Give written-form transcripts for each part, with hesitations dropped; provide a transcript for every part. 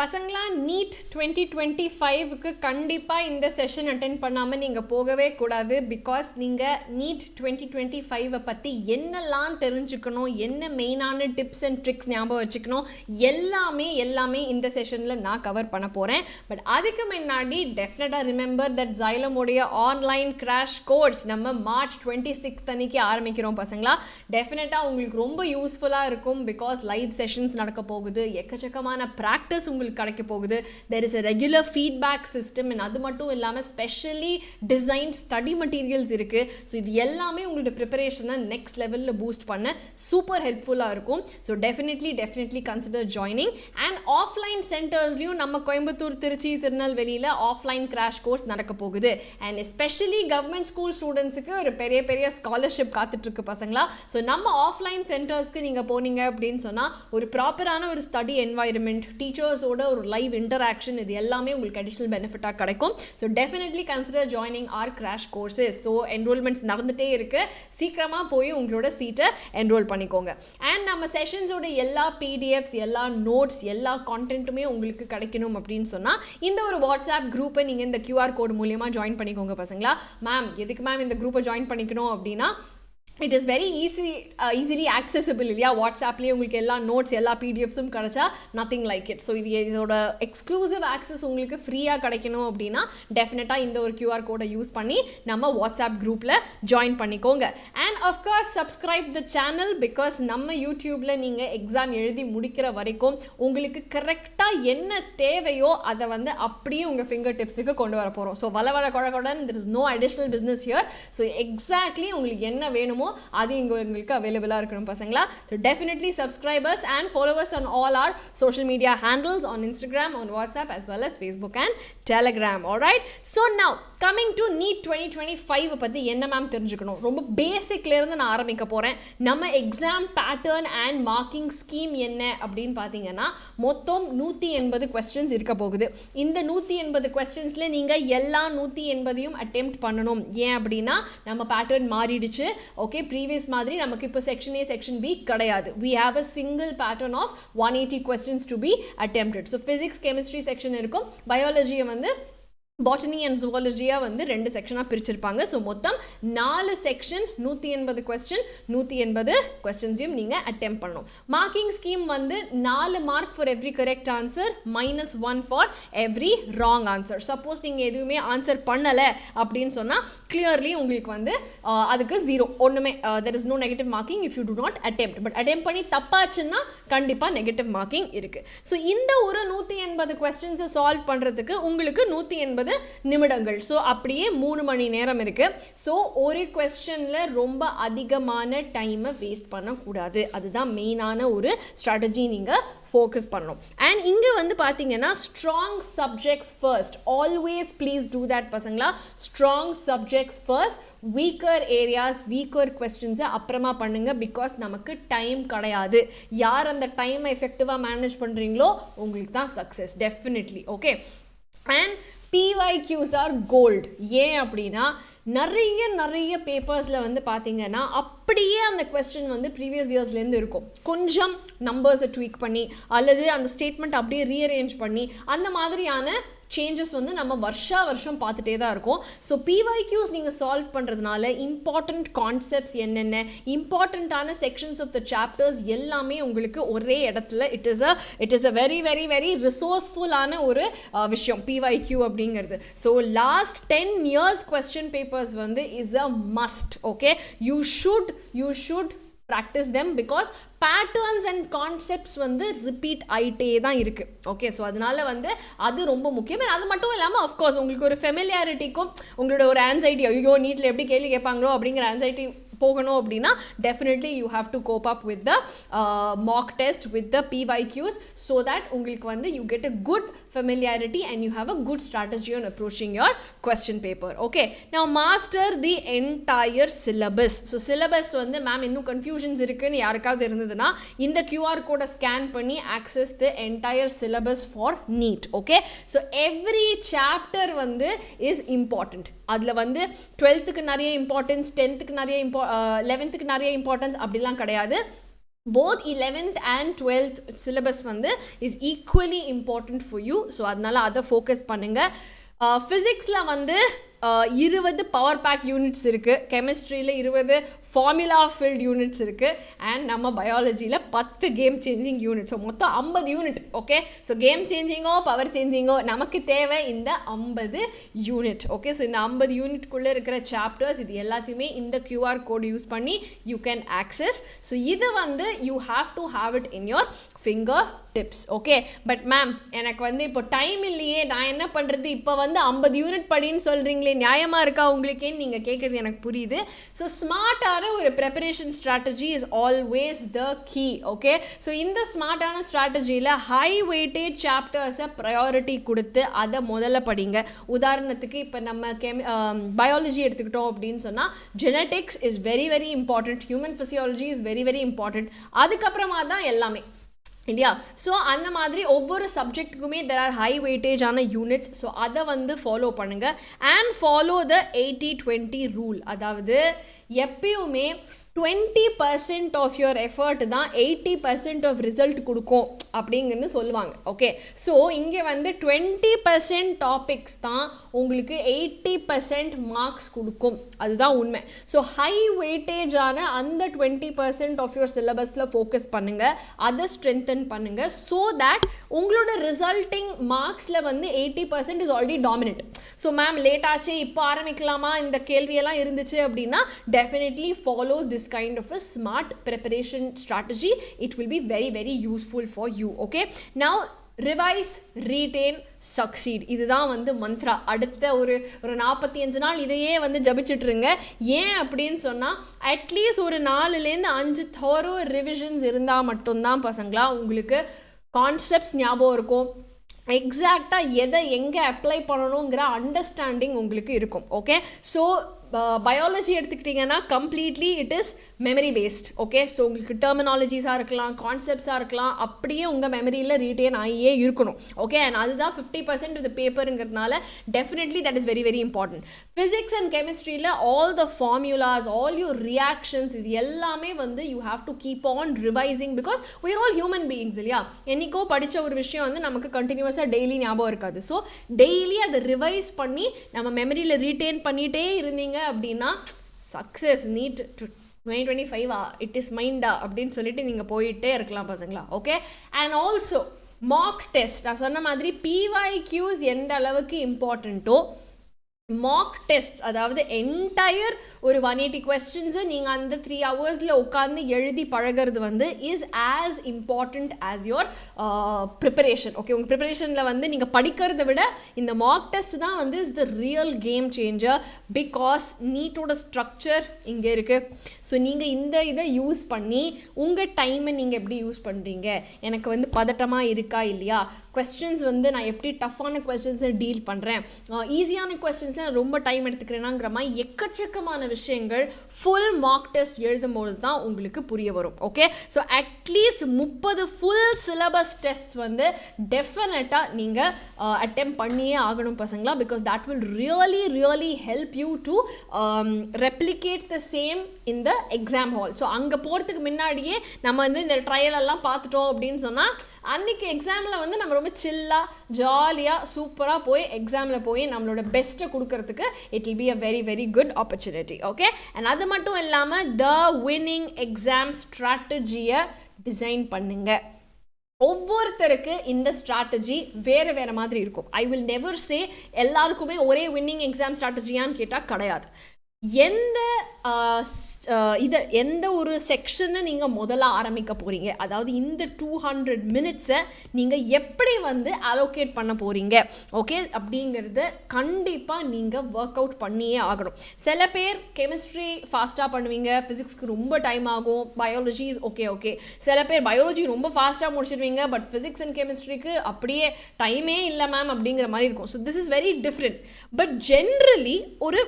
பசங்களா நீட் 2025க்கு கண்டிப்பாக இந்த செஷன் அட்டென்ட் பண்ணாமல் நீங்கள் போகவே கூடாது. பிகாஸ் நீங்கள் நீட் 2025 பற்றி என்னெல்லாம் தெரிஞ்சுக்கணும், என்ன மெயினான டிப்ஸ் அண்ட் ட்ரிக்ஸ் ஞாபகம் வச்சுக்கணும், எல்லாமே இந்த செஷனில் நான் கவர் பண்ண போகிறேன். பட் அதுக்கு முன்னாடி டெஃபினட்டாக ரிமெம்பர் தட் ஜைலமுடைய ஆன்லைன் கிராஷ் கோர்ஸ் நம்ம மார்ச் 26 அன்னைக்கு ஆரம்பிக்கிறோம் பசங்களா. டெஃபினட்டாக உங்களுக்கு ரொம்ப யூஸ்ஃபுல்லாக இருக்கும். பிகாஸ் லைவ் செஷன்ஸ் நடக்க போகுது, எக்கச்சக்கமான ப்ராக்டிஸ் உங்களுக்கு கிடைக்க போகுது. there is a regular feedback system and அது மட்டும் இல்லாமல் ஸ்பெஷலி டிசைன் ஸ்டடி மெட்டீரியல்ஸ் இருக்கு. ஸோ இது எல்லாமே உங்களோட ப்ரிப்பரேஷனை நெக்ஸ்ட் லெவலில் பூஸ்ட் பண்ண சூப்பர் ஹெல்ப்ஃபுல்லாக இருக்கும். So definitely consider joining. And offline சென்டர்ஸ்லையும் நம்ம கோயம்புத்தூர், திருச்சி, திருநெல்வேலியில் ஆஃப்லைன் கிராஷ் கோர்ஸ் நடக்க போகுது. அண்ட் எஸ்பெஷலி கவர்மெண்ட் ஸ்கூல் ஸ்டூடெண்ட்ஸுக்கு ஒரு பெரிய ஸ்காலர்ஷிப் காத்துட்ருக்கு பசங்களா. ஸோ நம்ம ஆஃப்லைன் சென்டர்ஸ்க்கு நீங்கள் போனீங்க அப்படின்னு சொன்னால் ஒரு ப்ராப்பரான ஒரு ஸ்டடி என்வாயர்மெண்ட், டீச்சர்ஸோட ஒரு லைவ் இன்டராக்ஷன், இது எல்லாமே உங்களுக்கு அடிஷனல் பெனிஃபிட்டாக கிடைக்கும். So definitely consider joining or crash courses. So enrolments நடந்துகிட்டே இருக்கு. சீக்கிரமாக போய் உங்களோட சீட்டை என்ரோல் பண்ணிக்கோங்க. அண்ட் நம்ம செஷன்ஸோட எல்லா பிடிஎஃப்ஸ், எல்லா நோட்ஸ், எல்லா கான்டென்ட்டுமே உங்களுக்கு கிடைக்கணும் அப்படின்னு சொன்னால் இந்த ஒரு வாட்ஸ்அப் குரூப்பை நீங்கள் இந்த QR கோட் மூலியமாக ஜாயின் பண்ணிக்கோங்க பசங்களா. மேம் எதுக்கு மேம் இந்த குரூப்பை ஜாயின் பண்ணிக்கணும் அப்படின்னா, it is very easily accessible இல்லையா. வாட்ஸ்அப்லேயே உங்களுக்கு எல்லா நோட்ஸ், எல்லா பிடிஎஃப்ஸும் கிடச்சா நத்திங் லைக் இட். ஸோ இதோட எக்ஸ்க்ளூசிவ் ஆக்சஸ் உங்களுக்கு ஃப்ரீயாக கிடைக்கணும் அப்படின்னா டெஃபினட்டாக இந்த ஒரு QR கோடை யூஸ் பண்ணி நம்ம வாட்ஸ்அப் குரூப்பில் ஜாயின் பண்ணிக்கோங்க. And of course subscribe the channel. Because நம்ம யூடியூப்பில் நீங்கள் எக்ஸாம் எழுதி முடிக்கிற வரைக்கும் உங்களுக்கு கரெக்டாக என்ன தேவையோ அதை அப்படியே உங்கள் ஃபிங்கர் டிப்ஸுக்கு கொண்டு வர போகிறோம். ஸோ வள கொடன் there is no additional business here. So exactly உங்களுக்கு என்ன வேணுமோ அது இங்க உங்களுக்கு அவைலபிளா இருக்கணும் பசங்களா. So definitely subscribe us and follow us on all our social media handles on Instagram, on WhatsApp as well as Facebook and Telegram. All right, so now coming to NEET 2025 பத்தி என்ன மேம் தெரிஞ்சுக்கணும், ரொம்ப பேசிக்ல இருந்து நான் ஆரம்பிக்க போறேன். நம்ம exam pattern and marking scheme என்ன அப்படின்னு பாத்தீங்கன்னா மொத்தம் 180 क्वेश्चंस இருக்க போகுது. இந்த 180 क्वेश्चंஸ்ல நீங்க எல்லா 180யும் அட்டெம்ப்ட் பண்ணணும். ஏன் அப்படின்னா நம்ம பேட்டர்ன் மாறிடுச்சு. ஓகே, previous மாதிரி நமக்கு இப்போ செக்ஷன் A செக்ஷன் B கிடையாது. we have a single pattern of 180 questions to be attempted. so physics chemistry section இருக்கும், பயாலஜியை பாட்டனி அண்ட் ஜுவாலஜியாக 2 செக்ஷனாக பிரிச்சிருப்பாங்க. ஸோ மொத்தம் 4 செக்ஷன், 180 கொஸ்டின், 180 கொஸ்டின்ஸையும் நீங்கள் அட்டெம்ப்ட் பண்ணணும். Marking scheme 4 mark for every correct answer, -1 for every wrong answer. Suppose நீங்கள் எதுவுமே answer பண்ணலை அப்படின்னு சொன்னால் clearly உங்களுக்கு அதுக்கு 0, ஒன்றுமே there is no negative marking if you do not attempt. But attempt பண்ணி தப்பாச்சுன்னா கண்டிப்பாக நெகட்டிவ் மார்க்கிங் இருக்குது. ஸோ இந்த ஒரு 180 கொஸ்டின்ஸை சால்வ் பண்ணுறதுக்கு உங்களுக்கு 180 நிமிடங்கள். ஸோ அப்படியே 3 மணி நேரம் இருக்கு. ஸோ ஒரு கொஸ்டின்ல ரொம்ப அதிகமான டைமை வேஸ்ட் பண்ணக்கூடாது. அதுதான் மெயினான ஒரு ஸ்ட்ராட்டஜி நீங்கள் ஃபோக்கஸ் பண்ணணும். அண்ட் இங்கே பார்த்தீங்கன்னா strong subjects first, always please do that பசங்களா. Strong subjects first, weaker areas, weaker கொஸ்டின்ஸை அப்புறமா பண்ணுங்க. பிகாஸ் நமக்கு டைம் கிடையாது. யார் அந்த டைமை எஃபெக்டிவாக மேனேஜ் பண்ணுறீங்களோ உங்களுக்கு தான் success definitely. Okay, and PYQs are gold. ஏன் அப்படின்னா நிறைய பேப்பர்ஸில் பார்த்தீங்கன்னா அப்படியே அந்த கொஸ்டின் ப்ரீவியஸ் இயர்ஸ்லேருந்து இருக்கும். கொஞ்சம் நம்பர்ஸை ட்வீக் பண்ணி அல்லது அந்த ஸ்டேட்மெண்ட் அப்படியே ரீஅரேஞ்ச் பண்ணி அந்த மாதிரியான சேஞ்சஸ் நம்ம வருஷம் பார்த்துட்டே தான் இருக்கும். ஸோ PYQs நீங்கள் சால்வ் பண்ணுறதுனால இம்பார்ட்டண்ட் கான்செப்ட்ஸ் என்னென்ன, இம்பார்ட்டண்ட்டான செக்ஷன்ஸ் ஆஃப் த சாப்டர்ஸ் எல்லாமே உங்களுக்கு ஒரே இடத்துல இட் இஸ் அ வெரி ரிசோர்ஸ்ஃபுல்லான ஒரு விஷயம் PYQ அப்படிங்கிறது. So last 10 years question papers is a must. okay, you should practice them because patterns and concepts repeat ஆகிட்டே தான் இருக்குது. ஓகே, ஸோ அதனால அது ரொம்ப முக்கியம். அது மட்டும் இல்லாமல் அஃப்கோர்ஸ் உங்களுக்கு ஒரு ஃபெமிலியாரிட்டிக்கும் உங்களோட ஒரு ஆன்சைட்டி, ஐயோ நீட்டில் எப்படி கேள்வி கேட்பாங்களோ அப்படிங்கிற ஆன்சைட்டி போகணும் அப்படின்னா definitely you have to cope up with the mock test, with the PYQs, so that உங்களுக்கு you get a good familiarity and you have a good strategy on approaching your question paper. Okay, now master the entire syllabus. So syllabus மேம் இன்னும் கன்ஃபியூஷன்ஸ் இருக்குன்னு யாருக்காவது இருந்ததுன்னா இந்த QR கோடை scan பண்ணி access the entire syllabus for NEET. Okay, so every chapter is important. அதில் 12th நிறைய இம்பார்ட்டன்ஸ், 10th நிறைய 11th நிறைய இம்பார்ட்டன்ஸ் அப்படிலாம் கிடையாது. both 11th and 12th syllabus வந்து is equally important for you. So அதனால அதை ஃபோக்கஸ் பண்ணுங்கள். ஃபிசிக்ஸில் வந்து 20 பவர் பேக் யூனிட்ஸ் இருக்குது, கெமிஸ்ட்ரியில் 20 ஃபார்முலா ஃபில்ட் யூனிட்ஸ் இருக்குது, அண்ட் நம்ம பயாலஜியில் 10 கேம் சேஞ்சிங் யூனிட். ஸோ மொத்தம் 50 யூனிட். ஓகே, ஸோ கேம் சேஞ்சிங்கோ பவர் சேஞ்சிங்கோ நமக்கு தேவை இந்த 50 யூனிட். ஓகே, ஸோ இந்த 50 யூனிட்குள்ளே இருக்கிற சாப்டர்ஸ் இது எல்லாத்தையுமே இந்த QR கோட் யூஸ் பண்ணி யூ கேன் ஆக்சஸ். ஸோ இது வந்து you have to have it in your finger tips. Okay, but ma'am எனக்கு வந்து இப்போ டைம் இல்லையே, நான் என்ன பண்ணுறது, இப்போ வந்து 50 யூனிட் படின்னு சொல்கிறீங்களே, நியாயமாக இருக்கா உங்களுக்கேன்னு நீங்கள் கேட்குறது எனக்கு புரியுது. ஸோ ஸ்மார்ட்டான ஒரு preparation strategy is always the key. Okay, so இந்த ஸ்மார்ட்டான ஸ்ட்ராட்டஜியில் ஹை வெயிட்டேஜ் சாப்டர்ஸை ப்ரையாரிட்டி கொடுத்து அதை முதல்ல படிங்க. உதாரணத்துக்கு இப்போ நம்ம பயாலஜி எடுத்துக்கிட்டோம் அப்படின்னு சொன்னால் genetics is very very important, human physiology is very very important, அதுக்கப்புறமா தான் எல்லாமே இல்லையா. ஸோ அந்த மாதிரி ஒவ்வொரு சப்ஜெக்ட்டுக்குமே தெர் ஆர் ஹை வெயிட்டேஜான யூனிட்ஸ். ஸோ அதை வந்து ஃபாலோ பண்ணுங்கள் அண்ட் ஃபாலோ த 80-20 ரூல். அதாவது எப்பயுமே 20% ஆஃப் யுவர் எஃபர்ட் தான் 80% ஆஃப் ரிசல்ட் கொடுக்கும் அப்படிங்கன்னு சொல்லுவாங்க. ஓகே, ஸோ இங்கே வந்து 20% டாபிக்ஸ் தான் உங்களுக்கு 80% மார்க்ஸ் கொடுக்கும், அதுதான் உண்மை. ஸோ ஹை வெயிட்டேஜான அந்த 20% ஆஃப் யுவர் சிலபஸில் ஃபோக்கஸ் பண்ணுங்கள், அதை ஸ்ட்ரென்தன் பண்ணுங்கள். ஸோ தட் உங்களோட ரிசல்ட்டிங் மார்க்ஸில் வந்து 80% is already dominate. So ma'am late ஆச்சு இப்போ ஆரம்பிக்கலாமா இந்த கேள்வியெல்லாம் இருந்துச்சு அப்படின்னா definitely follow this kind of a smart preparation strategy. It will be very very useful for you. Okay, now revise, retain, succeed. இதுதான் வந்து மந்த்ரா. அடுத்த ஒரு 45 நாள் இதையே வந்து ஜபிச்சுட்ருங்க. ஏன் அப்படின்னு சொன்னால் அட்லீஸ்ட் ஒரு 4-5 தோரோ ரிவிஷன்ஸ் இருந்தால் மட்டும்தான் பசங்களா உங்களுக்கு கான்செப்ட்ஸ் ஞாபகம் இருக்கும், எக்ஸாக்டாக எதை எங்கே அப்ளை பண்ணணுங்கிற அண்டர்ஸ்டாண்டிங் உங்களுக்கு இருக்கும். ஓகே, ஸோ பயாலஜி எடுத்துக்கிட்டிங்கன்னா completely it is memory based. Okay, so உங்களுக்கு டெர்மினாலஜிஸாக இருக்கலாம், கான்செப்ட்ஸாக இருக்கலாம், அப்படியே உங்கள் மெமரியில் ரீட்டைன் ஆகியே இருக்கணும். ஓகே, அண்ட் அதுதான் 50% ஆஃப் த பேப்பருங்கிறதுனால definitely that is very very important. Physics and கெமிஸ்ட்ரியில் all the formulas, all your reactions, இது எல்லாமே வந்து you have to keep on revising because we are all human beings இல்லையா. என்றைக்கோ படித்த ஒரு விஷயம் வந்து நமக்கு கண்டினியூஸாக டெய்லி ஞாபகம் இருக்காது. ஸோ டெய்லி அதை ரிவைஸ் பண்ணி நம்ம மெமரியில் ரீட்டைன் பண்ணிகிட்டே இருந்தீங்க அப்படின்னா சக்ஸஸ் நீட் 2025 இட் இஸ் மைண்டா அப்படின்னு சொல்லிட்டு நீங்கள் போயிட்டே இருக்கலாம் பசங்களா. Okay, and also mark test. நான் சொன்ன மாதிரி PYQs எந்த அளவுக்கு இம்பார்ட்டண்ட்டோ மார்க் டெஸ்ட், அதாவது என்டையர் ஒரு 180 கொஸ்டின்ஸை நீங்கள் அந்த 3 ஹவர்ஸில் உட்காந்து எழுதி பழகிறது வந்து is as important as your preparation. Okay, உங்கள் ப்ரிப்பரேஷனில் வந்து நீங்கள் படிக்கிறத விட இந்த மார்க் டெஸ்ட் தான் வந்து is the real game changer. Because நீட்டோட ஸ்ட்ரக்சர் இங்கே இருக்குது. ஸோ நீங்கள் இந்த இதை யூஸ் பண்ணி உங்கள் டைமை நீங்கள் எப்படி யூஸ் பண்ணுறீங்க, எனக்கு வந்து பதட்டமாக இருக்கா இல்லையா, கொஸ்டின்ஸ் வந்து நான் எப்படி டஃப்பான கொஸ்டின்ஸை டீல் பண்ணுறேன், ஈஸியான கொஸ்டின்ஸில் ரொம்ப டைம் எடுத்துக்கிறேனாங்கிற மாதிரி எக்கச்சக்கமான விஷயங்கள் ஃபுல் மார்க் டெஸ்ட் எழுதும்போது தான் உங்களுக்கு புரிய வரும். Okay, so at least 30 full syllabus test வந்து டெஃபினட்டாக நீங்கள் அட்டெம்ப்ட் பண்ணியே ஆகணும் பசங்களா. Because that will really really help you to replicate the same in the exam hall. So அங்கே போகிறதுக்கு முன்னாடியே நம்ம வந்து இந்த ட்ரையலெல்லாம் பார்த்துட்டோம் அப்படின்னு சொன்னால் அன்றைக்கி எக்ஸாமில் வந்து நம்ம ரொம்ப சில்லாக ஜாலியாக சூப்பராக போய் எக்ஸாமில் போய் நம்மளோட பெஸ்ட்டை கொடுக்கறதுக்கு it will be a very very good opportunity. Okay, and அது மட்டும் இல்லாமல் த வின்னிங் எக்ஸாம் ஸ்ட்ராட்டஜியை டிசைன் பண்ணுங்க. ஒவ்வொருத்தருக்கு இந்த ஸ்ட்ராட்டஜி வேறு வேறு மாதிரி இருக்கும். ஐ வில் நெவர் சே எல்லாருக்குமே ஒரே வின்னிங் எக்ஸாம் ஸ்ட்ராட்டஜியான்னு கேட்டால் கிடையாது. எந்த ஒரு செக்ஷனை நீங்கள் முதல்ல ஆரம்பிக்க போகிறீங்க, அதாவது இந்த 200 மினிட்ஸை நீங்கள் எப்படி வந்து அலோகேட் பண்ண போகிறீங்க ஓகே அப்படிங்கிறத கண்டிப்பாக நீங்கள் ஒர்க் அவுட் பண்ணியே ஆகணும். சில பேர் கெமிஸ்ட்ரி ஃபாஸ்ட்டாக பண்ணுவீங்க, ஃபிசிக்ஸ்க்கு ரொம்ப டைம் ஆகும், பயாலஜி ஓகே. சில பேர் பயாலஜி ரொம்ப ஃபாஸ்ட்டாக முடிச்சிடுவீங்க, பட் ஃபிசிக்ஸ் அண்ட் கெமிஸ்ட்ரிக்கு அப்படியே டைமே இல்லை மேம் அப்படிங்கிற மாதிரி இருக்கும். So this is very different. But generally ஒரு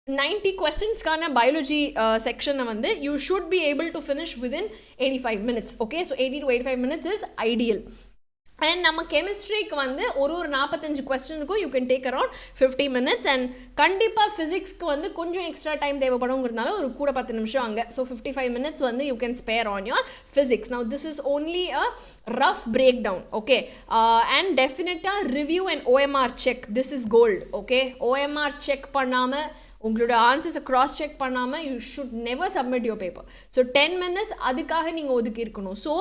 90 questions-கான biology section வந்து you should be able to finish within 85 minutes. Okay, so 80 to 85 minutes is ideal. And நம்ம கெமிஸ்ட்ரிக்கு வந்து ஒரு 45 கொஸ்டினுக்கும் you can take around 50 minutes and கண்டிப்பாக ஃபிசிக்ஸ்க்கு வந்து கொஞ்சம் எக்ஸ்ட்ரா டைம் தேவைப்படுங்கிறதுனால ஒரு கூட 10 நிமிஷம் அங்கே. ஸோ 55 minutes வந்து you can spare on your physics. Now this is only a rough breakdown. Okay, and டெஃபினட்டாக review and OMR check, this is gold. Okay, OMR check பண்ணாமல் உங்களோட ஆன்சர்ஸை க்ராஸ் செக் பண்ணாமல் you should never submit your paper. So 10 minutes அதுக்காக நீங்கள் ஒதுக்கி இருக்கணும். So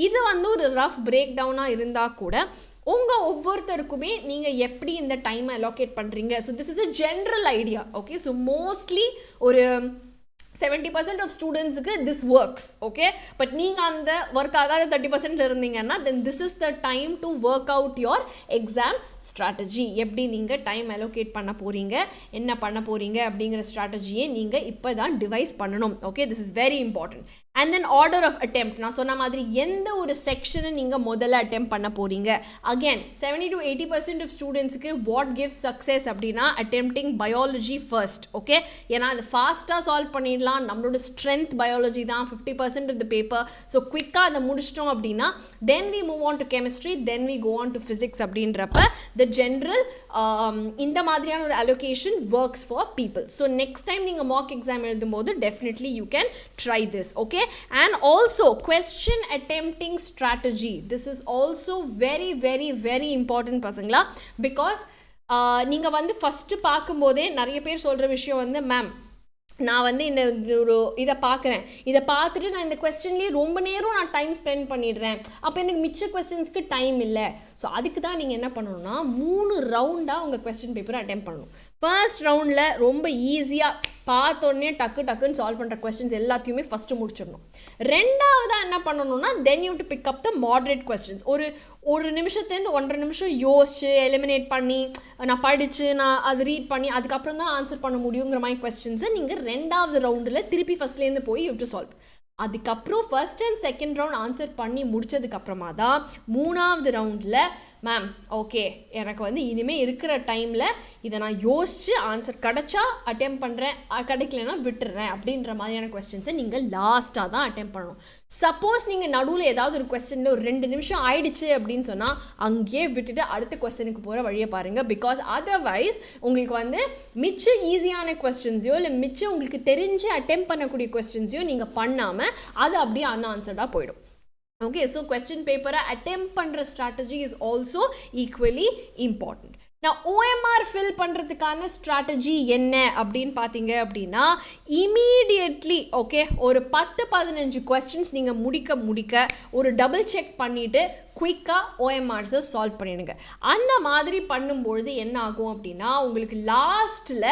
இது வந்து ஒரு ரஃப் பிரேக் டவுனாக இருந்தால் கூட உங்கள் ஒவ்வொருத்தருக்குமே நீங்கள் எப்படி இந்த டைமை அலோகேட் பண்ணுறீங்க. So this is a general idea. Okay, so mostly ஒரு 70% ஆஃப் ஸ்டூடெண்ட்ஸுக்கு திஸ் ஒர்க்ஸ். ஓகே, பட் நீங்கள் அந்த ஒர்க் ஆகாத 30% இருந்தீங்கன்னா then this is the time to work out your exam strategy. எப்படி நீங்கள் டைம் அலோகேட் பண்ண போகிறீங்க, என்ன பண்ண போகிறீங்க அப்படிங்கிற ஸ்ட்ராட்டஜியை நீங்கள் இப்போ தான் டிவைஸ் பண்ணணும். Okay, this is very important. And then order of attempt, நான் சொன்ன மாதிரி எந்த ஒரு செக்ஷனை நீங்கள் முதல்ல அட்டெம்ப்ட் பண்ண போகிறீங்க. அகேன் 70 to 80% ஆஃப் ஸ்டூடெண்ட்ஸுக்கு வாட் கிவ்ஸ் சக்ஸஸ் அப்படின்னா அட்டெம்ப்டிங் பயாலஜி ஃபர்ஸ்ட். ஓகே, ஏன்னா அது ஃபாஸ்ட்டாக சால்வ் பண்ணிடலாம். நம்மளோட ஸ்ட்ரென்த் பயாலஜி தான் 50% ஆஃப் த பேப்பர். ஸோ குவிக்காக அதை முடிச்சிட்டோம் அப்படின்னா then we move on to chemistry, then we go on to physics. அப்படின்றப்ப the general இந்த மாதிரியான ஒரு allocation works for people. So next time நீங்க mock exam எழுதும்போது definitely you can try this. Okay, and also question attempting strategy, this is also very very very important பசங்களா. because நீங்க வந்து first பார்க்கும்போதே நிறைய பேர் சொல்ற விஷயம் வந்து மேம் நான் வந்து இந்த ஒரு இதை பார்க்குறேன், இதை பார்த்துட்டு நான் இந்த கொஸ்டின்லேயே ரொம்ப நேரம் நான் டைம் ஸ்பெண்ட் பண்ணிடுறேன், அப்போ எனக்கு மிச்ச கொஸ்டின்ஸ்க்கு டைம் இல்லை. ஸோ அதுக்கு தான் நீங்கள் என்ன பண்ணணும்னா 3 ரவுண்டாக உங்கள் கொஸ்டின் பேப்பரை அட்டெம்ப்ட் பண்ணணும். ஃபர்ஸ்ட் ரவுண்டில் ரொம்ப ஈஸியாக பார்த்தோன்னே டக்குன்னு சால்வ் பண்ணுற கொஸ்டின்ஸ் எல்லாத்தையுமே ஃபஸ்ட்டு முடிச்சிடணும். ரெண்டாவதாக என்ன பண்ணணும்னா then you to pick up the moderate questions. ஒரு நிமிஷத்துலேருந்து 1.5 நிமிஷம் யோசிச்சு எலிமினேட் பண்ணி நான் படித்து நான் அது ரீட் பண்ணி அதுக்கப்புறம் தான் ஆன்சர் பண்ண முடியுங்கிற மாதிரி கொஸ்டின்ஸை நீங்கள் ரெண்டாவது ரவுண்டில் திருப்பி ஃபஸ்ட்லேருந்து போய் யூ டு சால்வ். அதுக்கப்புறம் first and second round answer பண்ணி முடித்ததுக்கப்புறமா தான் மூணாவது ரவுண்டில் மேம் ஓகே எனக்கு வந்து இனிமேல் இருக்கிற டைமில் இதை நான் யோசித்து ஆன்சர் கிடச்சா அட்டெம்ப்ட் பண்ணுறேன், கிடைக்கலன்னா விட்டுறேன் அப்படின்ற மாதிரியான கொஸ்டின்ஸை நீங்கள் லாஸ்ட்டாக தான் அட்டெம்ப்ட் பண்ணணும். சப்போஸ் நீங்கள் நடுவில் ஏதாவது ஒரு கொஸ்டினில் ஒரு 2 நிமிஷம் ஆயிடுச்சு அப்படின்னு சொன்னால் அங்கேயே விட்டுட்டு அடுத்த கொஸ்டினுக்கு போகிற வழியை பாருங்கள். பிகாஸ் அதர்வைஸ் உங்களுக்கு வந்து மிச்சம் ஈஸியான கொஸ்டின்ஸையோ இல்லை மிச்சம் உங்களுக்கு தெரிஞ்சு அட்டெம்ப்ட் பண்ணக்கூடிய கொஸ்டின்ஸையோ நீங்கள் பண்ணாமல் அது அப்படியே அன்ஆன்சர்டாக போயிடும். Okay, so question paper attempt பண்ற strategy is also equally important. Now OMR fill பண்றதுக்கான strategy என்ன அப்படின்னு பார்த்தீங்க அப்படின்னா immediately okay ஒரு 10-15 questions நீங்க முடிக்க ஒரு டபுள் செக் பண்ணிட்டு குயிக்காக OMRஸை சால்வ் பண்ணிடுங்க. அந்த மாதிரி பண்ணும்பொழுது என்ன ஆகும் அப்படின்னா உங்களுக்கு லாஸ்ட்டில்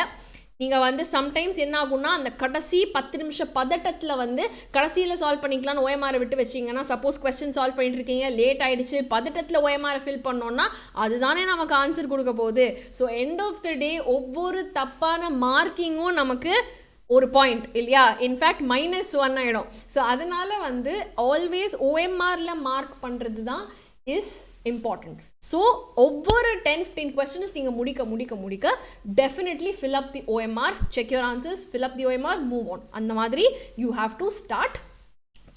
நீங்கள் வந்து சம்டைம்ஸ் என்ன ஆகும்னா அந்த கடைசி 10 நிமிஷம் பதட்டத்தில் வந்து கடைசியில் சால்வ் பண்ணிக்கலாம்னு OMRை விட்டு வச்சிங்கன்னா சப்போஸ் கொஸ்டின் சால்வ் பண்ணிட்டு இருக்கீங்க, லேட் ஆகிடுச்சு, பதட்டத்தில் OMRை ஃபில் பண்ணோன்னா அதுதானே நமக்கு ஆன்சர் கொடுக்க போகுது. ஸோ எண்ட் ஆஃப் த டே ஒவ்வொரு தப்பான மார்க்கிங்கும் நமக்கு ஒரு பாயிண்ட் இல்லையா, இன்ஃபேக்ட் -1 ஆகிடும். ஸோ அதனால் வந்து ஆல்வேஸ் OMRல மார்க் பண்ணுறது தான் இஸ் இம்பார்ட்டண்ட். ஸோ ஒவ்வொரு 10-15 questions நீங்கள் முடிக்க definitely fill up the OMR, check your answers, fill up the OMR, move on. அந்த மாதிரி you have to start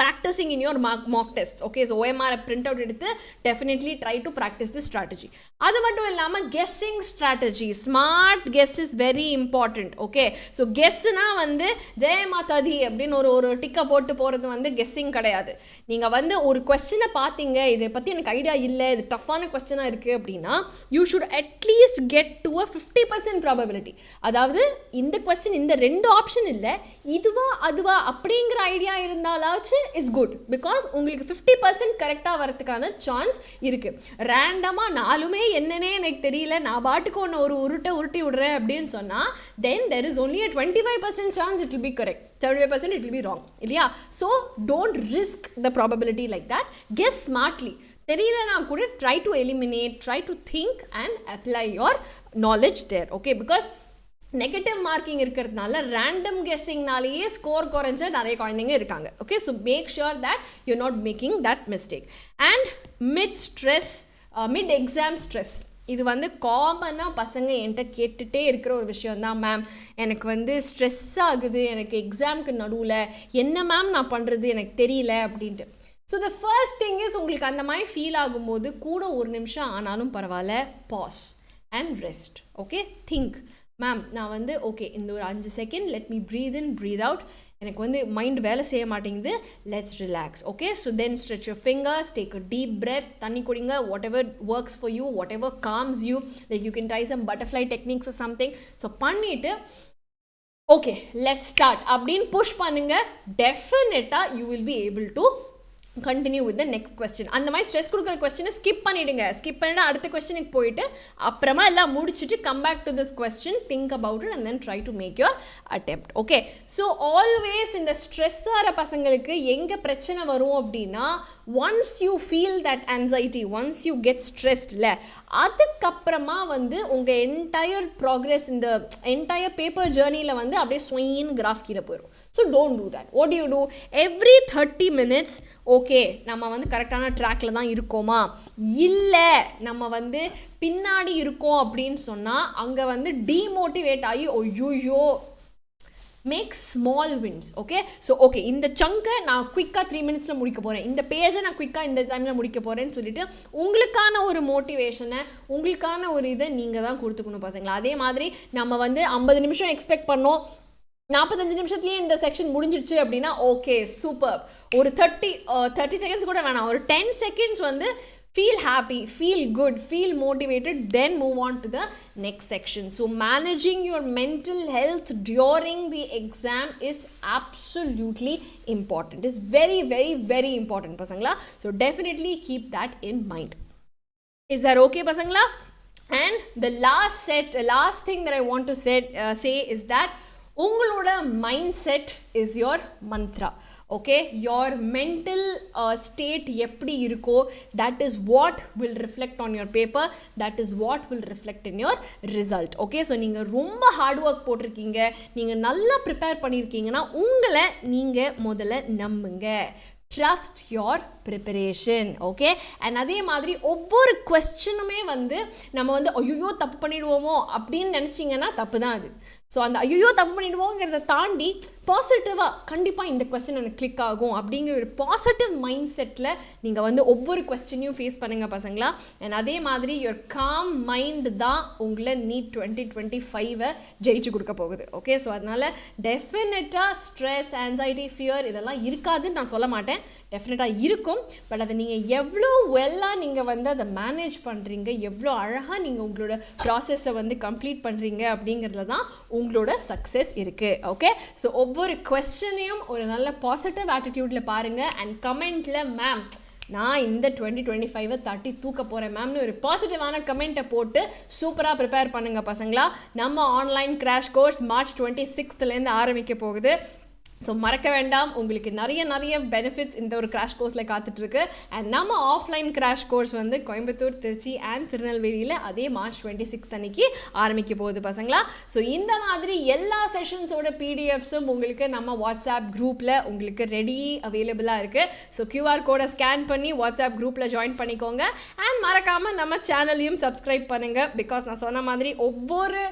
practicing in your mock tests. Okay, so OMR print out எடுத்து definitely try to practice this strategy. அது மட்டும் இல்லாமல் guessing strategy, smart guess is very important. Okay, so guessனா வந்து ஜெய மாதாதி அப்படின்னு ஒரு டிக்கை போட்டு போகிறது வந்து guessing கிடையாது. நீங்கள் வந்து ஒரு கொஸ்டினை பார்த்தீங்க, இதை பற்றி எனக்கு ஐடியா இல்லை, இது டஃப்பான கொஸ்டினாக இருக்குது அப்படின்னா you should at least get to a 50% probability. அதாவது இந்த கொஸ்டின் இந்த 2 ஆப்ஷன் இல்லை, இதுவா அதுவா அப்படிங்கிற ஐடியா இருந்தாலாச்சு இஸ் குட். பிகாஸ் உங்களுக்கு 50% கரெக்டாக வரதுக்கான சான்ஸ் இருக்குது. ரேண்டமாக 4மே என்னன்னே எனக்கு தெரியல, நான் பாட்டுக்கு ஒன்று ஒரு உருட்டி விடுறேன் அப்படின்னு சொன்னால் தென் there is only a 25% chance it will be correct, 75% it will be wrong இல்லையா. So don't risk the probability like that. Guess smartly. தெரியலனா கூட try to eliminate, try to think and apply your knowledge there. Okay, because negative marking இருக்கிறதுனால random கெஸ்ஸிங்னாலேயே score குறைஞ்ச நிறைய குழந்தைங்க இருக்காங்க. Okay, so make sure that you not making that mistake. And mid exam stress இது வந்து காமனாக பசங்க என்கிட்ட கேட்டுகிட்டே இருக்கிற ஒரு விஷயந்தான். மேம் எனக்கு வந்து ஸ்ட்ரெஸ் ஆகுது, எனக்கு எக்ஸாமுக்கு நடுவில் என்ன மேம் நான் பண்ணுறது எனக்கு தெரியல அப்படின்ட்டு. So the first thing is உங்களுக்கு அந்த மாதிரி ஃபீல் ஆகும்போது கூட ஒரு நிமிஷம் ஆனாலும் பரவாயில்ல, pause and rest. Okay, think, ma'am நான் வந்து ஓகே இந்த ஒரு 5 second let me breathe in breathe out, எனக்கு வந்து மைண்ட் வேலை செய்ய மாட்டேங்குது, let's relax. Okay, so then stretch your fingers, take a deep breath, தண்ணி குடிங்க, whatever works for you, whatever calms you, like you can try some butterfly techniques or something. So பண்ணிவிட்டு okay let's start அப்படின்னு push பண்ணுங்க. டெஃபினட்டாக you will be able to continue with the next question. அந்த மாதிரி stress கொடுக்குற கொஸ்டினை skip பண்ணிவிடுங்க. Skip பண்ணிவிட்டு அடுத்த கொஸ்டினுக்கு போயிட்டு அப்புறமா எல்லாம் முடிச்சுட்டு come back to this question, think about it and then try to make your attempt. Okay, so always இந்த ஸ்ட்ரெஸ் ஆகிற பசங்களுக்கு எங்கே பிரச்சனை வரும் அப்படின்னா, once you feel that anxiety, once you get ஸ்ட்ரெஸ்டில், அதுக்கப்புறமா வந்து உங்கள் என்டையர் ப்ராக்ரெஸ், இந்த என்டையர் பேப்பர் ஜேர்னியில் வந்து அப்படியே ஸ்வீன் கிராஃப் கீழே போயிடும். So don't do that. What you do, every 30 minutes okay நம்ம வந்து கரெக்டான ட்ராக்கில் தான் இருக்கோமா, இல்லை நம்ம வந்து பின்னாடி இருக்கோம் அப்படின்னு சொன்னால் அங்கே வந்து டீமோட்டிவேட் ஆகி ஐயோ make small wins. Okay, so okay இந்த சங்கை நான் குயிக்காக 3 minutesல முடிக்க போகிறேன், இந்த பேஜை நான் குயிக்காக இந்த டைமில் முடிக்க போகிறேன்னு சொல்லிட்டு உங்களுக்கான ஒரு மோட்டிவேஷனை, உங்களுக்கான ஒரு இதை நீங்கள் தான் கொடுத்துக்கணும் பசங்களா. அதே மாதிரி நம்ம வந்து 50 நிமிஷம் எக்ஸ்பெக்ட் பண்ணோம், 45 நிமிஷத்துலேயே இந்த செக்ஷன் முடிஞ்சிடுச்சு அப்படின்னா ஓகே சூப்பர். ஒரு 30 seconds கூட வேணாம், ஒரு 10 seconds வந்து feel happy, feel good, feel motivated, then move on to the next section. So managing your mental health during the exam is absolutely important. It's very very very important pasangla. So definitely keep that in mind. Is that okay pasangla? And the last thing that I want to say is that உங்களோட mind set is your Mantra. Okay, your mental state எப்படி இருக்கோ that is what will reflect on your paper, that is what will reflect in your result. Okay, so நீங்கள் ரொம்ப hard work போட்டிருக்கீங்க, நீங்கள் நல்லா prepare பண்ணியிருக்கீங்கன்னா உங்களை நீங்கள் முதல்ல நம்புங்க. Trust your preparation. Okay, and அதே மாதிரி ஒவ்வொரு கொஸ்டினுமே வந்து நம்ம வந்து ஐயோ தப்பு பண்ணிடுவோமோ அப்படின்னு நினச்சிங்கன்னா தப்பு தான் அது. ஸோ அந்த ஐயோ தப்பு பண்ணிடுவோங்கிறத தாண்டி பாசிட்டிவாக கண்டிப்பாக இந்த கொஸ்டின் எனக்கு கிளிக் ஆகும் அப்படிங்கிற ஒரு பாசிட்டிவ் மைண்ட் செட்டில் நீங்கள் வந்து ஒவ்வொரு கொஸ்டினையும் ஃபேஸ் பண்ணுங்கள் பசங்களா. அண்ட் அதே மாதிரி யுவர் காம் மைண்ட் தான் உங்களை நீட் 2025 ஜெயிச்சு கொடுக்க போகுது. ஓகே, ஸோ அதனால் டெஃபினட்டாக ஸ்ட்ரெஸ், ஆன்சைட்டி, ஃபியர் இதெல்லாம் இருக்காதுன்னு நான் சொல்ல மாட்டேன், டெஃபினட்டாக இருக்கும். பட் அதை நீங்கள் எவ்வளோ வெல்லாக நீங்கள் வந்து அதை மேனேஜ் பண்ணுறீங்க, எவ்வளோ அழகாக நீங்கள் உங்களோட ப்ராசஸை வந்து கம்ப்ளீட் பண்ணுறீங்க அப்படிங்கிறதுல தான் உங்களோட சக்ஸஸ் இருக்குது. ஓகே, ஸோ ஒவ்வொரு கொஸ்டினையும் ஒரு நல்ல பாசிட்டிவ் ஆட்டிடியூடில் பாருங்கள். அண்ட் கமெண்ட்டில் மேம் நான் இந்த 2025 தட்டி தூக்க போகிறேன் மேம்னு ஒரு பாசிட்டிவான கமெண்ட்டை போட்டு சூப்பராக ப்ரிப்பேர் பண்ணுங்கள் பசங்களா. நம்ம online crash course March 26th ஆரம்பிக்க போகுது. ஸோ மறக்க வேண்டாம், உங்களுக்கு நிறைய பெனிஃபிட்ஸ் இந்த ஒரு கிராஷ் கோர்ஸில் காத்துட்ருக்கு. அண்ட் நம்ம ஆஃப்லைன் கிராஷ் கோர்ஸ் வந்து கோயம்புத்தூர், திருச்சி அண்ட் திருநெல்வேலியில் அதே March 26th அன்னைக்கு ஆரம்பிக்க போகுது பசங்களா. ஸோ இந்த மாதிரி எல்லா செஷன்ஸோட பிடிஎஃப்ஸும் உங்களுக்கு நம்ம வாட்ஸ்அப் குரூப்பில் உங்களுக்கு ரெடி அவைலபிளாக இருக்குது. ஸோ QR கோடை ஸ்கேன் பண்ணி வாட்ஸ்அப் குரூப்பில் ஜாயின் பண்ணிக்கோங்க. அண்ட் மறக்காமல் நம்ம சேனலையும் சப்ஸ்கிரைப் பண்ணுங்கள். பிகாஸ் நான் சொன்ன மாதிரி ஒவ்வொரு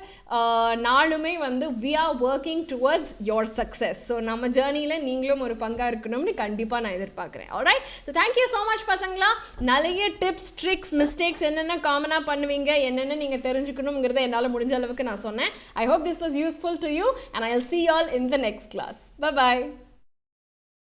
நாளுமே வந்து we are working towards your success. So நம்ம ஜர்னியில் நீங்களும் ஒரு பங்காக இருக்கணும்னு கண்டிப்பாக நான் எதிர்பார்க்குறேன். Alright, so thank you so much பசங்களா. நிறைய டிப்ஸ், ட்ரிக்ஸ், மிஸ்டேக்ஸ் என்னென்ன காமனாக பண்ணுவீங்க, என்னென்ன நீங்கள் தெரிஞ்சுக்கணுங்கிறத என்னால் முடிஞ்ச அளவுக்கு நான் சொன்னேன். I hope this was useful to you and I will see you all in the next class. Bye bye.